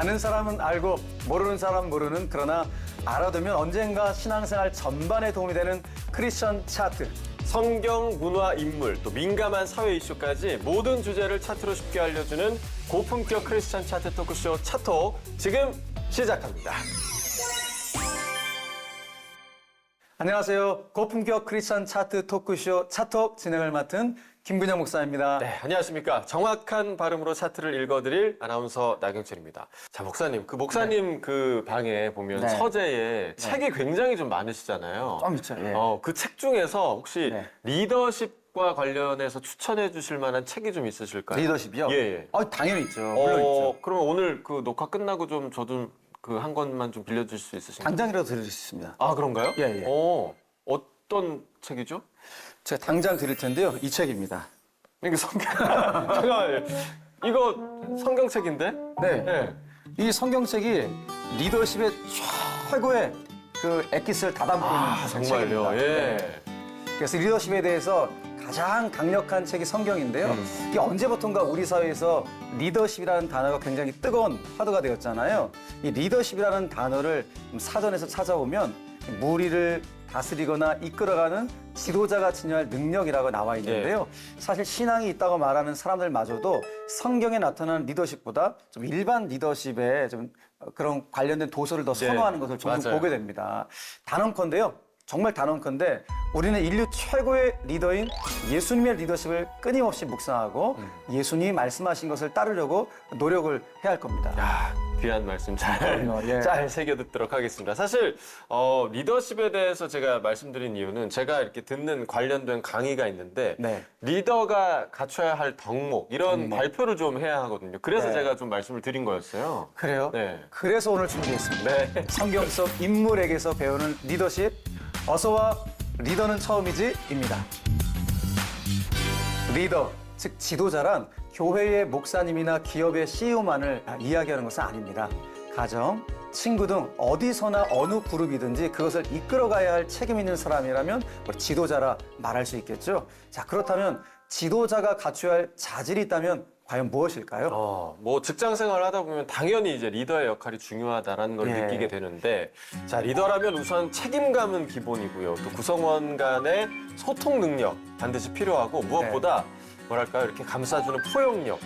아는 사람은 알고 모르는 사람은 모르는, 그러나 알아두면 언젠가 신앙생활 전반에 도움이 되는 크리스천 차트. 성경, 문화, 인물, 또 민감한 사회 이슈까지 모든 주제를 차트로 쉽게 알려주는 고품격 크리스천 차트 토크쇼 차톡, 지금 시작합니다. 안녕하세요. 고품격 크리스천 차트 토크쇼 차톡 진행을 맡은 김근영 목사입니다. 네, 안녕하십니까. 정확한 발음으로 차트를 읽어드릴 아나운서 나경철입니다. 자, 목사님. 목사님 그 방에 보면 네. 서재에 책이 굉장히 좀 많으시잖아요. 좀 있죠. 예. 그 책 중에서 혹시 네. 리더십과 관련해서 추천해 주실 만한 책이 좀 있으실까요? 리더십이요? 예, 예. 당연히 있죠. 물론 있죠. 그러면 오늘 그 녹화 끝나고 좀 저 좀 그 한 권만 좀 빌려주실 수 있으신가요? 당장이라도 드릴 수 있습니다. 아, 그런가요? 예, 예. 어떤 책이죠? 제가 당장 드릴 텐데요. 이 책입니다. 이게 잠깐만요. 이거 성경책인데? 네. 네. 이 성경책이 리더십의 최고의 그 엑기스를 다 담고 있는 책입니다. 정말요. 예. 네. 그래서 리더십에 대해서 가장 강력한 책이 성경인데요. 이게 언제부턴가 우리 사회에서 리더십이라는 단어가 굉장히 뜨거운 화두가 되었잖아요. 이 리더십이라는 단어를 사전에서 찾아보면 무리를 다스리거나 이끌어가는 지도자가 지녀야 할 능력이라고 나와 있는데요. 사실 신앙이 있다고 말하는 사람들마저도 성경에 나타나는 리더십보다 좀 일반 리더십에 좀 그런 관련된 도서를 더 선호하는 것을 종종 맞아요. 보게 됩니다. 단언컨대요. 정말 단언컨대 우리는 인류 최고의 리더인 예수님의 리더십을 끊임없이 묵상하고 예수님이 말씀하신 것을 따르려고 노력을 해야 할 겁니다. 야, 귀한 말씀 예. 잘 새겨 듣도록 하겠습니다. 사실 리더십에 대해서 제가 말씀드린 이유는 제가 이렇게 듣는 관련된 강의가 있는데 네. 리더가 갖춰야 할 덕목 이런 발표를 좀 해야 하거든요. 그래서 네. 제가 좀 말씀을 드린 거였어요. 그래요? 네. 그래서 오늘 준비했습니다. 네. 성경 속 인물에게서 배우는 리더십, 어서와 리더는 처음이지입니다. 리더, 즉 지도자란 교회의 목사님이나 기업의 CEO만을 이야기하는 것은 아닙니다. 가정, 친구 등 어디서나 어느 그룹이든지 그것을 이끌어가야 할 책임 있는 사람이라면 우리 지도자라 말할 수 있겠죠. 자, 그렇다면 지도자가 갖춰야 할 자질이 있다면 과연 무엇일까요? 뭐 직장 생활을 하다 보면 당연히 이제 리더의 역할이 중요하다라는 걸 예. 느끼게 되는데, 자, 리더라면 우선 책임감은 기본이고요. 또 구성원 간의 소통 능력 반드시 필요하고, 무엇보다 뭐랄까요, 이렇게 감싸주는 포용력,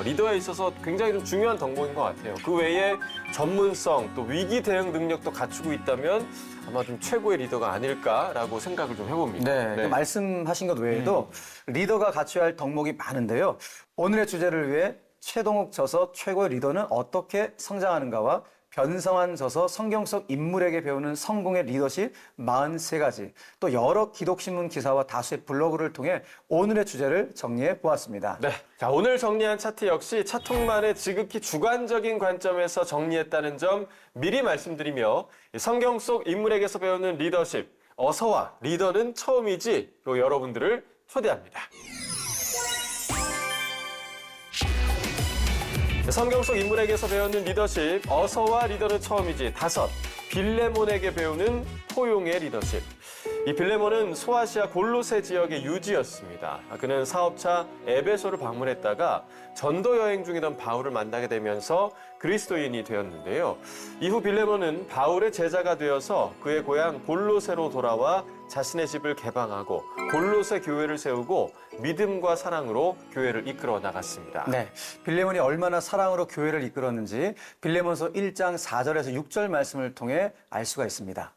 리더에 있어서 굉장히 좀 중요한 덕목인 것 같아요. 그 외에 전문성, 또 위기 대응 능력도 갖추고 있다면 아마 좀 최고의 리더가 아닐까라고 생각을 좀 해봅니다. 네, 그 말씀하신 것 외에도 리더가 갖춰야 할 덕목이 많은데요. 오늘의 주제를 위해 최동욱 저서 최고의 리더는 어떻게 성장하는가와 변성한 저서 성경 속 인물에게 배우는 성공의 리더십 43가지, 또 여러 기독신문 기사와 다수의 블로그를 통해 오늘의 주제를 정리해 보았습니다. 네. 자, 오늘 정리한 차트 역시 차통만의 지극히 주관적인 관점에서 정리했다는 점 미리 말씀드리며, 성경 속 인물에게서 배우는 리더십, 어서와 리더는 처음이지로 여러분들을 초대합니다. 성경 속 인물에게서 배우는 리더십, 어서와 리더는 처음이지 5, 빌레몬에게 배우는 포용의 리더십. 이 빌레몬은 소아시아 골로새 지역의 유지였습니다. 그는 사업차 에베소를 방문했다가 전도 여행 중이던 바울을 만나게 되면서 그리스도인이 되었는데요. 이후 빌레몬은 바울의 제자가 되어서 그의 고향 골로새로 돌아와 자신의 집을 개방하고 골로새 교회를 세우고 믿음과 사랑으로 교회를 이끌어 나갔습니다. 네, 빌레몬이 얼마나 사랑으로 교회를 이끌었는지 빌레몬서 1장 4절에서 6절 말씀을 통해 알 수가 있습니다.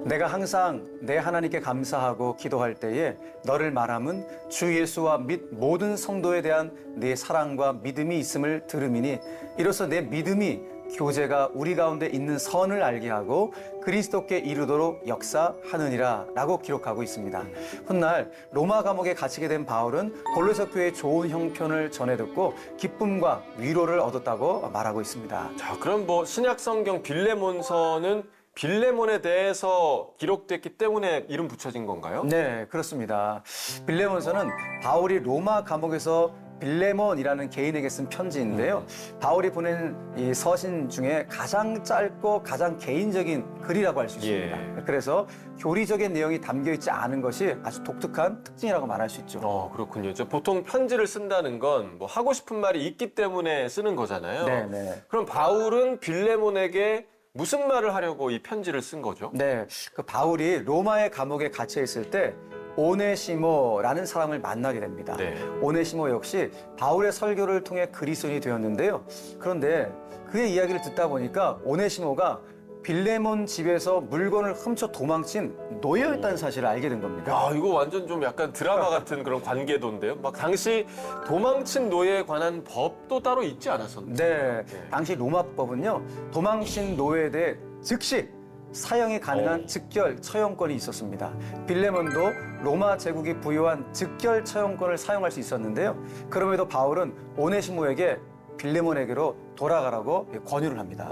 내가 항상 내 하나님께 감사하고 기도할 때에 너를 말함은 주 예수와 및 모든 성도에 대한 네 사랑과 믿음이 있음을 들음이니 이로써 내 믿음이 교제가 우리 가운데 있는 선을 알게 하고 그리스도께 이르도록 역사하느니라 라고 기록하고 있습니다. 훗날 로마 감옥에 갇히게 된 바울은 골로새 교회의 좋은 형편을 전해 듣고 기쁨과 위로를 얻었다고 말하고 있습니다. 자, 그럼 뭐 신약 성경 빌레몬서는 빌레몬에 대해서 기록됐기 때문에 이름 붙여진 건가요? 네, 그렇습니다. 빌레몬서는 바울이 로마 감옥에서 빌레몬이라는 개인에게 쓴 편지인데요. 바울이 보낸 이 서신 중에 가장 짧고 가장 개인적인 글이라고 할 수 있습니다. 그래서 교리적인 내용이 담겨 있지 않은 것이 아주 독특한 특징이라고 말할 수 있죠. 그렇군요. 보통 편지를 쓴다는 건 뭐 하고 싶은 말이 있기 때문에 쓰는 거잖아요. 네. 그럼 바울은 빌레몬에게 무슨 말을 하려고 이 편지를 쓴 거죠? 네, 그 바울이 로마의 감옥에 갇혀 있을 때 오네시모라는 사람을 만나게 됩니다. 네. 오네시모 역시 바울의 설교를 통해 그리스도인이 되었는데요. 그런데 그의 이야기를 듣다 보니까 오네시모가 빌레몬 집에서 물건을 훔쳐 도망친 노예였다는 사실을 알게 된 겁니다. 야, 이거 완전 좀 약간 드라마 같은 그런 관계도인데요. 막 당시 도망친 노예에 관한 법도 따로 있지 않았었나요? 네, 당시 로마법은요, 도망친 노예에 대해 즉시 사형이 가능한 즉결 처형권이 있었습니다. 빌레몬도 로마 제국이 부여한 즉결 처형권을 사용할 수 있었는데요. 그럼에도 바울은 오네시모에게 빌레몬에게로 돌아가라고 권유를 합니다.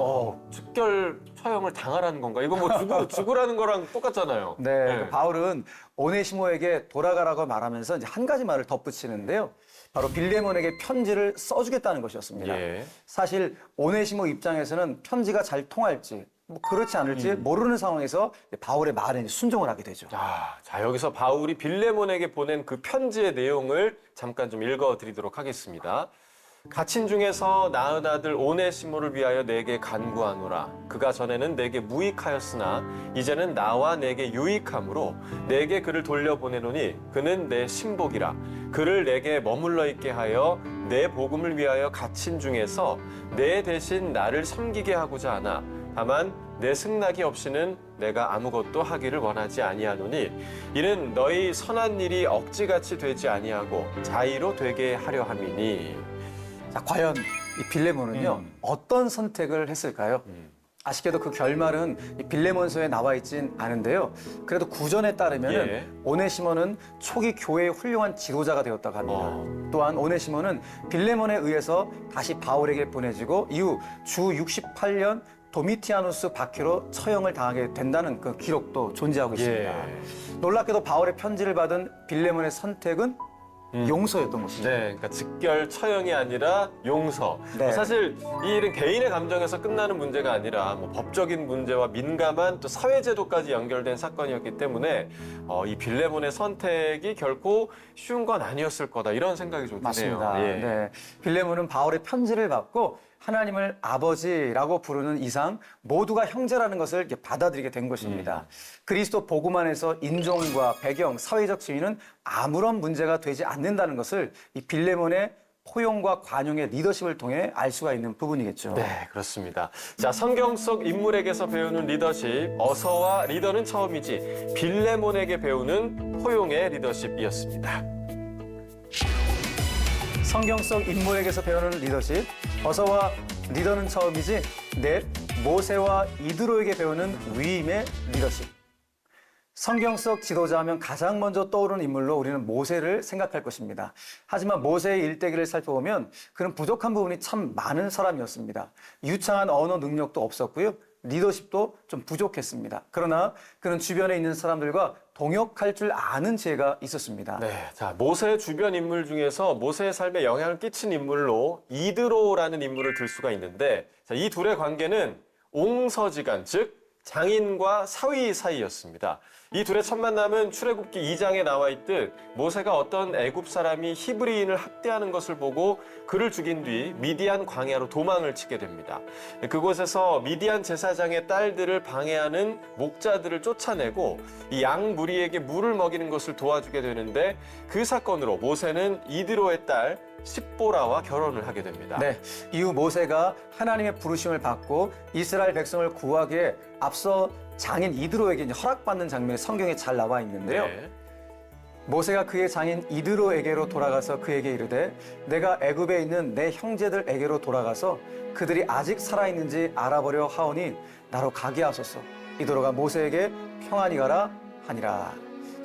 즉결 처형을 당하라는 건가? 이거 뭐 죽으라는 거랑 똑같잖아요. 네, 바울은 오네시모에게 돌아가라고 말하면서 이제 한 가지 말을 덧붙이는데요. 바로 빌레몬에게 편지를 써주겠다는 것이었습니다. 사실 오네시모 입장에서는 편지가 잘 통할지 뭐 그렇지 않을지 모르는 상황에서 바울의 말에 순종을 하게 되죠. 자, 여기서 바울이 빌레몬에게 보낸 그 편지의 내용을 잠깐 좀 읽어드리도록 하겠습니다. 갇힌 중에서 낳은 아들 오네시모를 위하여 내게 간구하노라. 그가 전에는 내게 무익하였으나 이제는 나와 내게 유익함으로 내게 그를 돌려보내노니 그는 내 신복이라. 그를 내게 머물러 있게 하여 내 복음을 위하여 갇힌 중에서 내 대신 나를 섬기게 하고자 하나. 다만 내 승낙이 없이는 내가 아무것도 하기를 원하지 아니하노니 이는 너희 선한 일이 억지같이 되지 아니하고 자의로 되게 하려 함이니. 자, 과연 이 빌레몬은요, 어떤 선택을 했을까요? 아쉽게도 그 결말은 이 빌레몬서에 나와 있진 않은데요. 그래도 구전에 따르면 오네시모는 초기 교회의 훌륭한 지도자가 되었다고 합니다. 또한 오네시모는 빌레몬에 의해서 다시 바울에게 보내지고 이후 주 68년 도미티아누스 박해로 처형을 당하게 된다는 그 기록도 존재하고 있습니다. 놀랍게도 바울의 편지를 받은 빌레몬의 선택은 용서였던 것입니다. 네, 그러니까 즉결 처형이 아니라 용서. 네. 사실 이 일은 개인의 감정에서 끝나는 문제가 아니라 뭐 법적인 문제와 민감한 또 사회제도까지 연결된 사건이었기 때문에 이 빌레몬의 선택이 결코 쉬운 건 아니었을 거다 이런 생각이 좀 드네요. 맞습니다. 네, 빌레몬은 바울의 편지를 받고 하나님을 아버지라고 부르는 이상 모두가 형제라는 것을 이렇게 받아들이게 된 것입니다. 그리스도 복음 안에서 인종과 배경, 사회적 지위는 아무런 문제가 되지 않는다는 것을 이 빌레몬의 포용과 관용의 리더십을 통해 알 수가 있는 부분이겠죠. 네, 그렇습니다. 자, 성경 속 인물에게서 배우는 리더십, 어서와 리더는 처음이지 빌레몬에게 배우는 포용의 리더십이었습니다. 성경 속 인물에게서 배우는 리더십, 어서와 리더는 처음이지 넷, 모세와 이드로에게 배우는 위임의 리더십. 성경 속 지도자 하면 가장 먼저 떠오르는 인물로 우리는 모세를 생각할 것입니다. 하지만 모세의 일대기를 살펴보면 그는 부족한 부분이 참 많은 사람이었습니다. 유창한 언어 능력도 없었고요. 리더십도 좀 부족했습니다. 그러나 그는 주변에 있는 사람들과 동역할 줄 아는 지혜가 있었습니다. 네, 자, 모세 주변 인물 중에서 모세의 삶에 영향을 끼친 인물로 이드로라는 인물을 들 수가 있는데, 자, 이 둘의 관계는 옹서지간, 즉 장인과 사위 사이였습니다. 이 둘의 첫 만남은 출애굽기 2장에 나와 있듯 모세가 어떤 애굽 사람이 히브리인을 학대하는 것을 보고 그를 죽인 뒤 미디안 광야로 도망을 치게 됩니다. 그곳에서 미디안 제사장의 딸들을 방해하는 목자들을 쫓아내고 이 양 무리에게 물을 먹이는 것을 도와주게 되는데 그 사건으로 모세는 이드로의 딸 십보라와 결혼을 하게 됩니다. 네, 이후 모세가 하나님의 부르심을 받고 이스라엘 백성을 구하기에 앞서 장인 이드로에게 이제 허락받는 장면이 성경에 잘 나와 있는데요. 모세가 그의 장인 이드로에게로 돌아가서 그에게 이르되 내가 애굽에 있는 내 형제들에게로 돌아가서 그들이 아직 살아있는지 알아보려 하오니 나로 가게 하소서. 이드로가 모세에게 평안히 가라 하니라.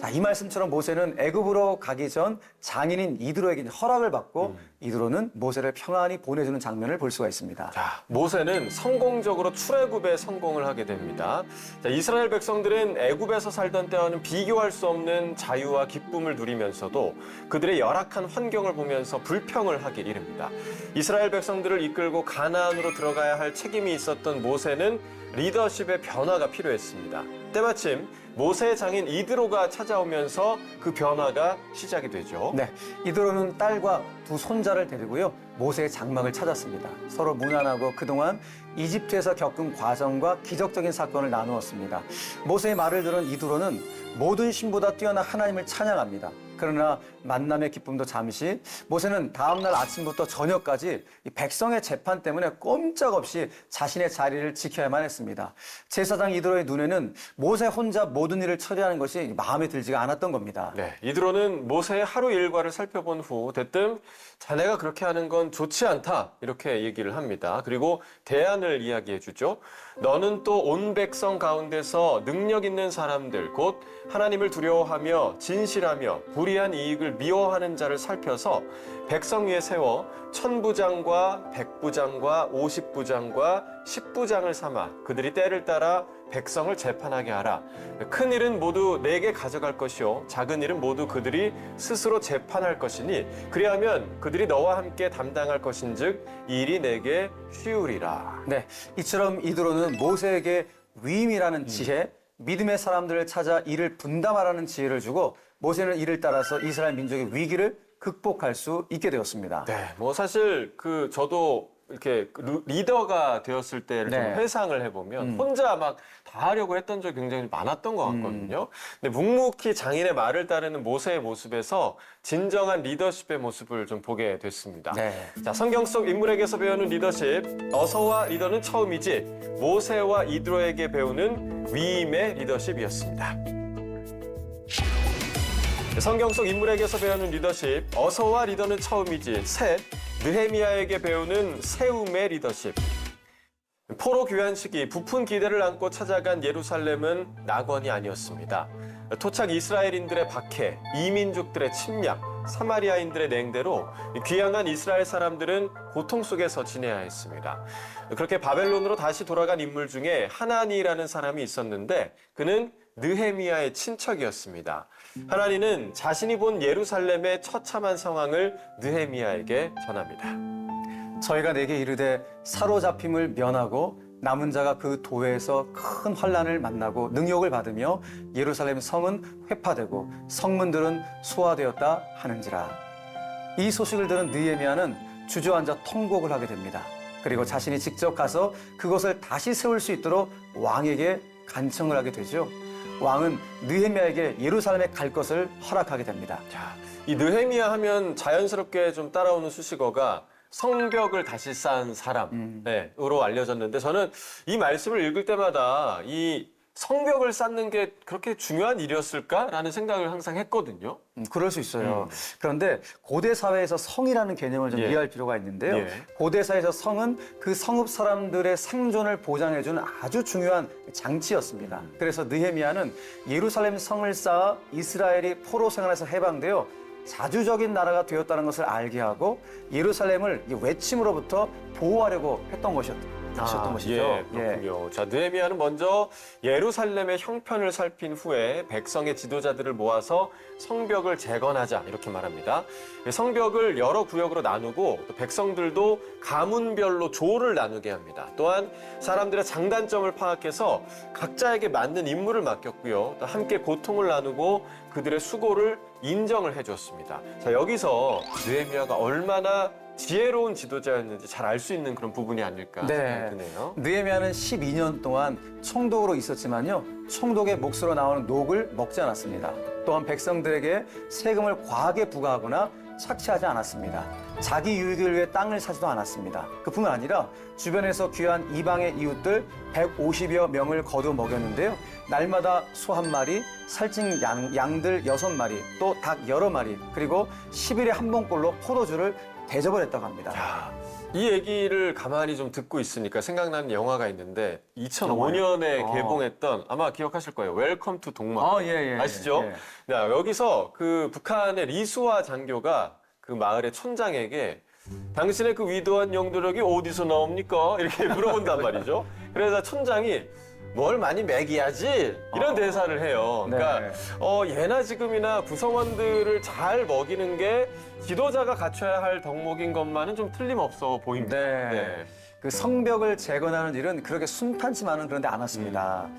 자, 이 말씀처럼 모세는 애굽으로 가기 전 장인인 이드로에게 허락을 받고 이드로는 모세를 평안히 보내주는 장면을 볼 수가 있습니다. 자, 모세는 성공적으로 출애굽에 성공을 하게 됩니다. 자, 이스라엘 백성들은 애굽에서 살던 때와는 비교할 수 없는 자유와 기쁨을 누리면서도 그들의 열악한 환경을 보면서 불평을 하기 이릅니다. 이스라엘 백성들을 이끌고 가나안으로 들어가야 할 책임이 있었던 모세는 리더십의 변화가 필요했습니다. 때마침 모세의 장인 이드로가 찾아오면서 그 변화가 시작이 되죠. 네, 이드로는 딸과 두 손자를 데리고요 모세의 장막을 찾았습니다. 서로 무난하고 그동안 이집트에서 겪은 과정과 기적적인 사건을 나누었습니다. 모세의 말을 들은 이드로는 모든 신보다 뛰어난 하나님을 찬양합니다. 그러나 만남의 기쁨도 잠시, 모세는 다음날 아침부터 저녁까지 이 백성의 재판 때문에 꼼짝없이 자신의 자리를 지켜야만 했습니다. 제사장 이드로의 눈에는 모세 혼자 모든 일을 처리하는 것이 마음에 들지가 않았던 겁니다. 네, 이드로는 모세의 하루 일과를 살펴본 후 대뜸 자네가 그렇게 하는 건 좋지 않다 이렇게 얘기를 합니다. 그리고 대안을 이야기해 주죠. 너는 또 온 백성 가운데서 능력 있는 사람들 곧 하나님을 두려워하며 진실하며 불의한 이익을 미워하는 자를 살펴서 백성 위에 세워 1000부장과 100부장과 50부장과 10부장을 삼아 그들이 때를 따라 백성을 재판하게 하라. 큰 일은 모두 내게 가져갈 것이요 작은 일은 모두 그들이 스스로 재판할 것이니 그리하면 그들이 너와 함께 담당할 것인즉 이 일이 내게 쉬우리라. 네, 이처럼 이드로는 모세에게 위임이라는 지혜, 믿음의 사람들을 찾아 일을 분담하라는 지혜를 주고 모세는 이를 따라서 이스라엘 민족의 위기를 극복할 수 있게 되었습니다. 네, 뭐 사실 저도 이렇게 리더가 되었을 때를 좀 네. 회상을 해보면 혼자 막 다 하려고 했던 적이 굉장히 많았던 것 같거든요. 근데 묵묵히 장인의 말을 따르는 모세의 모습에서 진정한 리더십의 모습을 좀 보게 됐습니다. 네. 자, 성경 속 인물에게서 배우는 리더십, 어서와 리더는 처음이지 모세와 이드로에게 배우는 위임의 리더십이었습니다. 성경 속 인물에게서 배우는 리더십, 어서와 리더는 처음이지 셋, 느헤미야에게 배우는 세움의 리더십. 포로 귀환 시기 부푼 기대를 안고 찾아간 예루살렘은 낙원이 아니었습니다. 토착 이스라엘인들의 박해, 이민족들의 침략, 사마리아인들의 냉대로 귀향한 이스라엘 사람들은 고통 속에서 지내야 했습니다. 그렇게 바벨론으로 다시 돌아간 인물 중에 하나니라는 사람이 있었는데 그는 느헤미야의 친척이었습니다. 하나니는 자신이 본 예루살렘의 처참한 상황을 느헤미야에게 전합니다. 저희가 내게 이르되 사로잡힘을 면하고 남은 자가 그 도에서 큰 환난을 만나고 능욕을 받으며 예루살렘 성은 회파되고 성문들은 소화되었다 하는지라. 이 소식을 들은 느헤미야는 주저앉아 통곡을 하게 됩니다. 그리고 자신이 직접 가서 그것을 다시 세울 수 있도록 왕에게 간청을 하게 되죠. 왕은 느헤미야에게 예루살렘에 갈 것을 허락하게 됩니다. 자, 이 느헤미야 하면 자연스럽게 좀 따라오는 수식어가 성벽을 다시 쌓은 사람으로 알려졌는데 저는 이 말씀을 읽을 때마다 이 성벽을 쌓는 게 그렇게 중요한 일이었을까라는 생각을 항상 했거든요. 그럴 수 있어요. 그런데 고대 사회에서 성이라는 개념을 좀 예. 이해할 필요가 있는데요. 예. 고대 사회에서 성은 그 성읍 사람들의 생존을 보장해주는 아주 중요한 장치였습니다. 그래서 느헤미야는 예루살렘 성을 쌓아 이스라엘이 포로 생활에서 해방되어 자주적인 나라가 되었다는 것을 알게 하고 예루살렘을 이 외침으로부터 보호하려고 했던 것이죠. 예, 그렇군요. 자, 느헤미야는 먼저 예루살렘의 형편을 살핀 후에 백성의 지도자들을 모아서 성벽을 재건하자 이렇게 말합니다. 성벽을 여러 구역으로 나누고 또 백성들도 가문별로 조를 나누게 합니다. 또한 사람들의 장단점을 파악해서 각자에게 맞는 임무를 맡겼고요. 또 함께 고통을 나누고 그들의 수고를 인정을 해줬습니다. 자, 여기서 느헤미야가 얼마나 지혜로운 지도자였는지 잘 알 수 있는 그런 부분이 아닐까 생각이 드네요. 느헤미야는 12년 동안 총독으로 있었지만요. 총독의 몫으로 나오는 녹을 먹지 않았습니다. 또한 백성들에게 세금을 과하게 부과하거나 착취하지 않았습니다. 자기 유익을 위해 땅을 사지도 않았습니다. 그뿐만 아니라 주변에서 귀한 이방의 이웃들 150여 명을 거두 먹였는데요. 날마다 소 한 마리, 살찐 양들 6마리, 또 닭 여러 마리, 그리고 10일에 한 번꼴로 포도주를 대접을 했다고 합니다. 야, 이 얘기를 가만히 좀 듣고 있으니까 생각나는 영화가 있는데 2005년에 개봉했던 아마 기억하실 거예요. 웰컴 투 동막. 아시죠? 야, 여기서 그 북한의 리수아 장교가 그 마을의 촌장에게 당신의 그 위대한 영도력이 어디서 나옵니까? 이렇게 물어본단 말이죠. 그래서 촌장이 뭘 많이 먹여야지 이런 대사를 해요. 그러니까 예나 지금이나 구성원들을 잘 먹이는 게 지도자가 갖춰야 할 덕목인 것만은 좀 틀림없어 보입니다. 그 성벽을 재건하는 일은 그렇게 순탄치만은 그런데 않았습니다.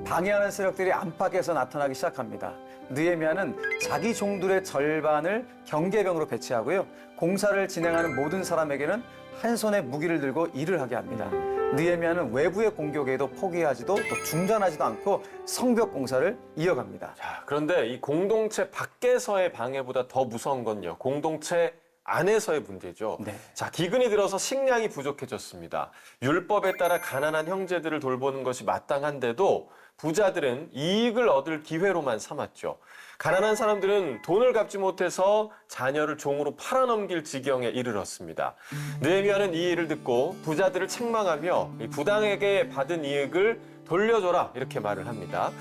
방해하는 세력들이 안팎에서 나타나기 시작합니다. 느헤미야는 자기 종들의 절반을 경계병으로 배치하고요. 공사를 진행하는 모든 사람에게는 한 손에 무기를 들고 일을 하게 합니다. 느헤미야는 외부의 공격에도 포기하지도 또 중단하지도 않고 성벽 공사를 이어갑니다. 자, 그런데 이 공동체 밖에서의 방해보다 더 무서운 건요. 공동체 안에서의 문제죠. 자, 기근이 들어서 식량이 부족해졌습니다. 율법에 따라 가난한 형제들을 돌보는 것이 마땅한데도 부자들은 이익을 얻을 기회로만 삼았죠. 가난한 사람들은 돈을 갚지 못해서 자녀를 종으로 팔아넘길 지경에 이르렀습니다. 느헤미야는 이 일을 듣고 부자들을 책망하며 이 부당하게 받은 이익을 돌려줘라 이렇게 말을 합니다.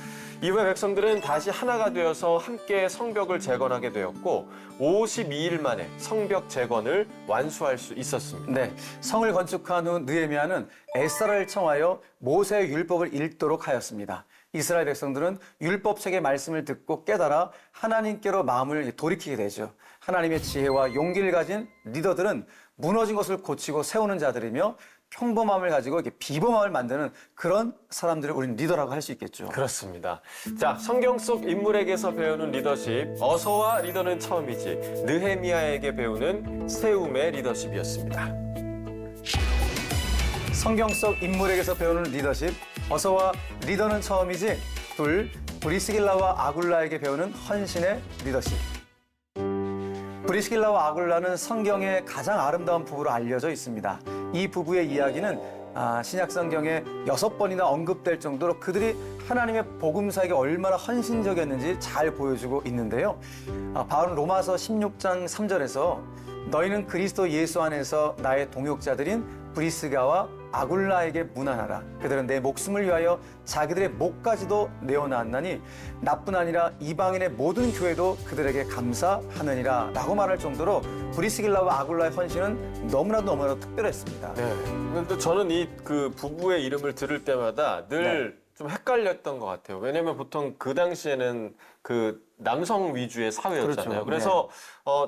이후에 백성들은 다시 하나가 되어서 함께 성벽을 재건하게 되었고 52일 만에 성벽 재건을 완수할 수 있었습니다. 성을 건축한 후 느헤미야는 에스라를 청하여 모세의 율법을 읽도록 하였습니다. 이스라엘 백성들은 율법책의 말씀을 듣고 깨달아 하나님께로 마음을 돌이키게 되죠. 하나님의 지혜와 용기를 가진 리더들은 무너진 것을 고치고 세우는 자들이며 평범함을 가지고 이렇게 비범함을 만드는 그런 사람들을 우리는 리더라고 할 수 있겠죠. 그렇습니다. 자, 성경 속 인물에게서 배우는 리더십, 어서와 리더는 처음이지, 느헤미야에게 배우는 세움의 리더십이었습니다. 성경 속 인물에게서 배우는 리더십, 어서와 리더는 처음이지. 둘, 브리스길라와 아굴라에게 배우는 헌신의 리더십. 브리스길라와 아굴라는 성경의 가장 아름다운 부부로 알려져 있습니다. 이 부부의 이야기는 신약 성경에 6번이나 언급될 정도로 그들이 하나님의 복음사에게 얼마나 헌신적이었는지 잘 보여주고 있는데요. 바울은 로마서 16장 3절에서 너희는 그리스도 예수 안에서 나의 동역자들인 브리스가와 아굴라에게 문안하라. 그들은 내 목숨을 위하여 자기들의 목까지도 내어놨나니 나뿐 아니라 이방인의 모든 교회도 그들에게 감사하느니라 라고 말할 정도로 브리스길라와 아굴라의 헌신은 너무나도 특별했습니다. 그런데 저는 이 그 부부의 이름을 들을 때마다 늘 좀 헷갈렸던 것 같아요. 왜냐하면 보통 그 당시에는 그 남성 위주의 사회였잖아요. 그래서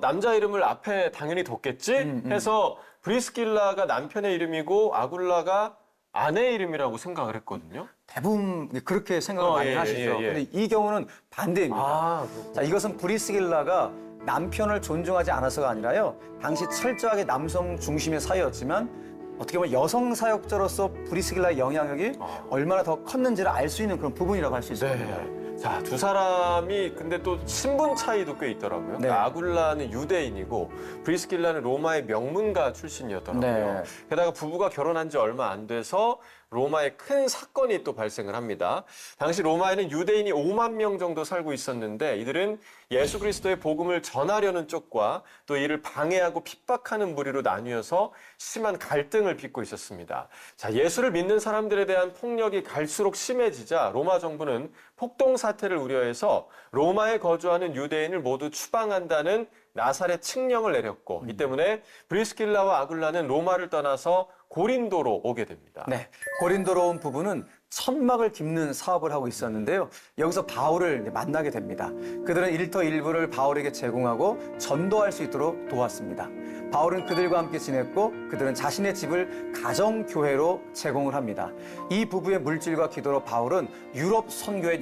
남자 이름을 앞에 당연히 뒀겠지 해서 브리스길라가 남편의 이름이고 아굴라가 아내의 이름이라고 생각을 했거든요. 대부분 그렇게 생각을 많이 하시죠. 근데 이 경우는 반대입니다. 자, 이것은 브리스길라가 남편을 존중하지 않아서가 아니라요. 당시 철저하게 남성 중심의 사회였지만 어떻게 보면 여성 사역자로서 브리스길라의 영향력이 얼마나 더 컸는지를 알 수 있는 그런 부분이라고 할 수 있습니다. 자, 두 사람이 근데 또 신분 차이도 꽤 있더라고요. 그러니까 아굴라는 유대인이고 브리스길라는 로마의 명문가 출신이었더라고요. 게다가 부부가 결혼한 지 얼마 안 돼서 로마에 큰 사건이 또 발생을 합니다. 당시 로마에는 유대인이 5만 명 정도 살고 있었는데 이들은 예수 그리스도의 복음을 전하려는 쪽과 또 이를 방해하고 핍박하는 무리로 나뉘어서 심한 갈등을 빚고 있었습니다. 자, 예수를 믿는 사람들에 대한 폭력이 갈수록 심해지자 로마 정부는 폭동 사태를 우려해서 로마에 거주하는 유대인을 모두 추방한다는 나사렛 칙령을 내렸고 이 때문에 브리스길라와 아굴라는 로마를 떠나서 고린도로 오게 됩니다. 고린도로 온 부부는 천막을 깁는 사업을 하고 있었는데요. 여기서 바울을 만나게 됩니다. 그들은 일터 일부를 바울에게 제공하고 전도할 수 있도록 도왔습니다. 바울은 그들과 함께 지냈고 그들은 자신의 집을 가정교회로 제공을 합니다. 이 부부의 물질과 기도로 바울은 유럽 선교의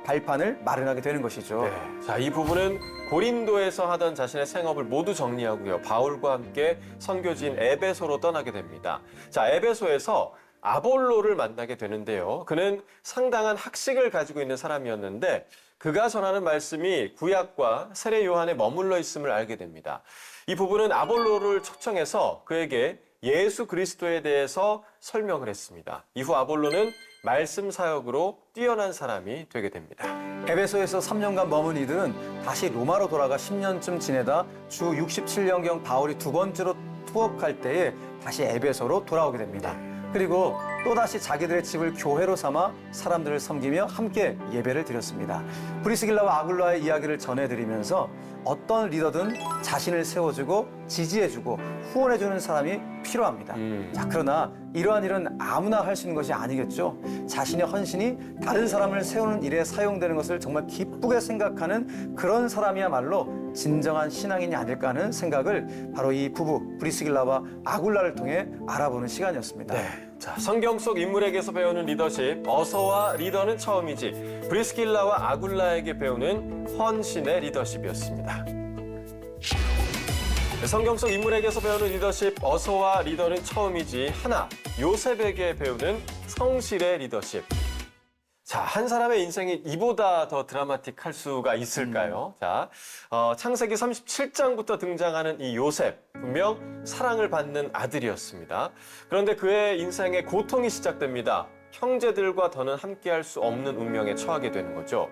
발판을 마련하게 되는 것이죠. 자, 이 부부는 고린도에서 하던 자신의 생업을 모두 정리하고요. 바울과 함께 선교지인 에베소로 떠나게 됩니다. 자, 에베소에서 아볼로를 만나게 되는데요. 그는 상당한 학식을 가지고 있는 사람이었는데 그가 전하는 말씀이 구약과 세례 요한에 머물러 있음을 알게 됩니다. 이 부부는 아볼로를 초청해서 그에게 예수 그리스도에 대해서 설명을 했습니다. 이후 아볼로는 말씀 사역으로 뛰어난 사람이 되게 됩니다. 에베소에서 3년간 머문 이들은 다시 로마로 돌아가 10년쯤 지내다 주 67년경 바울이 두 번째로 투옥할 때에 다시 에베소로 돌아오게 됩니다. 그리고 또다시 자기들의 집을 교회로 삼아 사람들을 섬기며 함께 예배를 드렸습니다. 브리스길라와 아굴라의 이야기를 전해드리면서 어떤 리더든 자신을 세워주고 지지해주고 후원해주는 사람이 필요합니다. 자, 그러나 이러한 일은 아무나 할 수 있는 것이 아니겠죠. 자신의 헌신이 다른 사람을 세우는 일에 사용되는 것을 정말 기쁘게 생각하는 그런 사람이야말로 진정한 신앙인이 아닐까 하는 생각을 바로 이 부부 브리스길라와 아굴라를 통해 알아보는 시간이었습니다. 자, 성경 속 인물에게서 배우는 리더십, 어서와 리더는 처음이지. 브리스길라와 아굴라에게 배우는 헌신의 리더십이었습니다. 성경 속 인물에게서 배우는 리더십, 어서와 리더는 처음이지. 하나, 요셉에게 배우는 성실의 리더십. 자, 한 사람의 인생이 이보다 더 드라마틱할 수가 있을까요? 자, 창세기 37장부터 등장하는 이 요셉, 분명 사랑을 받는 아들이었습니다. 그런데 그의 인생에 고통이 시작됩니다. 형제들과 더는 함께할 수 없는 운명에 처하게 되는 거죠.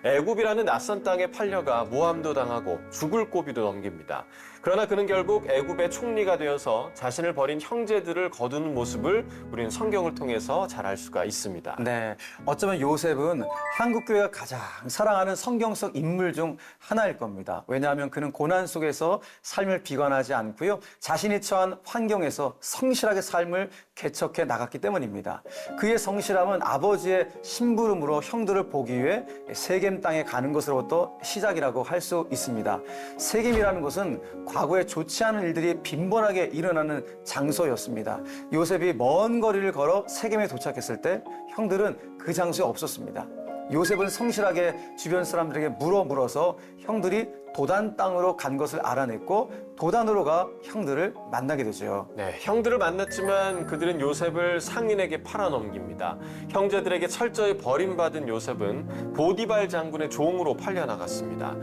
애굽이라는 낯선 땅에 팔려가 모함도 당하고 죽을 고비도 넘깁니다. 그러나 그는 결국 애굽의 총리가 되어서 자신을 버린 형제들을 거두는 모습을 우리는 성경을 통해서 잘 알 수가 있습니다. 네, 어쩌면 요셉은 한국교회가 가장 사랑하는 성경 속 인물 중 하나일 겁니다. 왜냐하면 그는 고난 속에서 삶을 비관하지 않고요. 자신이 처한 환경에서 성실하게 삶을 개척해 나갔기 때문입니다. 그의 성실함은 아버지의 심부름으로 형들을 보기 위해 세겜 땅에 가는 것으로부터 시작이라고 할 수 있습니다. 세겜이라는 것은 과거에 좋지 않은 일들이 빈번하게 일어나는 장소였습니다. 요셉이 먼 거리를 걸어 세겜에 도착했을 때 형들은 그 장소에 없었습니다. 요셉은 성실하게 주변 사람들에게 물어서 형들이 도단 땅으로 간 것을 알아냈고 도단으로 가 형들을 만나게 되죠. 네, 형들을 만났지만 그들은 요셉을 상인에게 팔아넘깁니다. 형제들에게 철저히 버림받은 요셉은 보디발 장군의 종으로 팔려나갔습니다.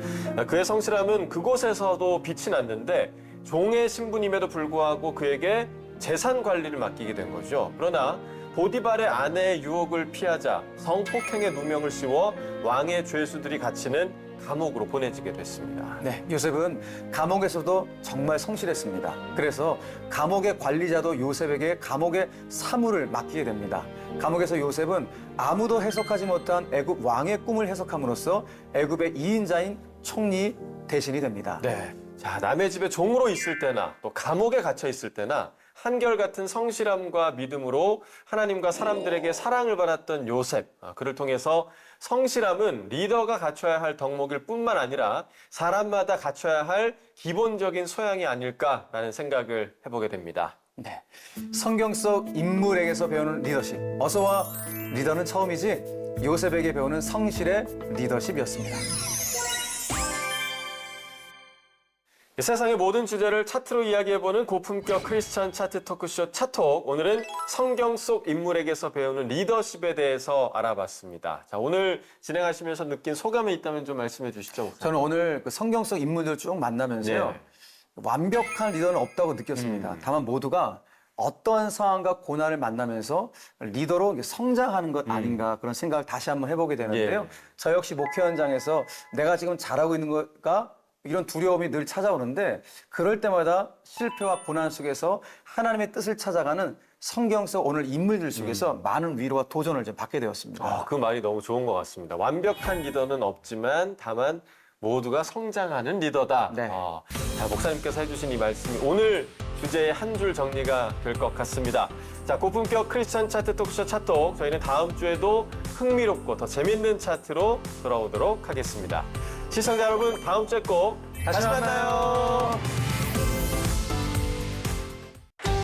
그의 성실함은 그곳에서도 빛이 났는데 종의 신분임에도 불구하고 그에게 재산 관리를 맡기게 된 거죠. 그러나 보디발의 아내의 유혹을 피하자 성폭행의 누명을 씌워 왕의 죄수들이 갇히는 감옥으로 보내지게 됐습니다. 네, 요셉은 감옥에서도 정말 성실했습니다. 그래서 감옥의 관리자도 요셉에게 감옥의 사무를 맡기게 됩니다. 감옥에서 요셉은 아무도 해석하지 못한 애굽 왕의 꿈을 해석함으로써 애굽의 2인자인 총리 대신이 됩니다. 네, 자, 남의 집에 종으로 있을 때나 또 감옥에 갇혀 있을 때나 한결같은 성실함과 믿음으로 하나님과 사람들에게 사랑을 받았던 요셉, 그를 통해서 성실함은 리더가 갖춰야 할 덕목일 뿐만 아니라 사람마다 갖춰야 할 기본적인 소양이 아닐까라는 생각을 해보게 됩니다. 네, 성경 속 인물에게서 배우는 리더십. 어서와 리더는 처음이지. 요셉에게 배우는 성실의 리더십이었습니다. 세상의 모든 주제를 차트로 이야기해보는 고품격 크리스천 차트 토크쇼 차톡. 오늘은 성경 속 인물에게서 배우는 리더십에 대해서 알아봤습니다. 자, 오늘 진행하시면서 느낀 소감이 있다면 좀 말씀해 주시죠. 목사님. 저는 오늘 그 성경 속 인물들 쭉 만나면서요. 네. 완벽한 리더는 없다고 느꼈습니다. 다만 모두가 어떠한 상황과 고난을 만나면서 리더로 성장하는 것 아닌가 그런 생각을 다시 한번 해보게 되는데요. 예. 저 역시 목회 현장에서 내가 지금 잘하고 있는 것과 이런 두려움이 늘 찾아오는데 그럴 때마다 실패와 고난 속에서 하나님의 뜻을 찾아가는 성경 속 오늘 인물들 속에서 많은 위로와 도전을 좀 받게 되었습니다. 그 말이 너무 좋은 것 같습니다. 완벽한 리더는 없지만 다만 모두가 성장하는 리더다. 네. 자, 목사님께서 해주신 이 말씀이 오늘 주제의 한 줄 정리가 될 것 같습니다. 자, 고품격 크리스천 차트 토크쇼 차톡. 저희는 다음 주에도 흥미롭고 더 재밌는 차트로 돌아오도록 하겠습니다. 시청자 여러분, 다음 주에 꼭 다시 만나요.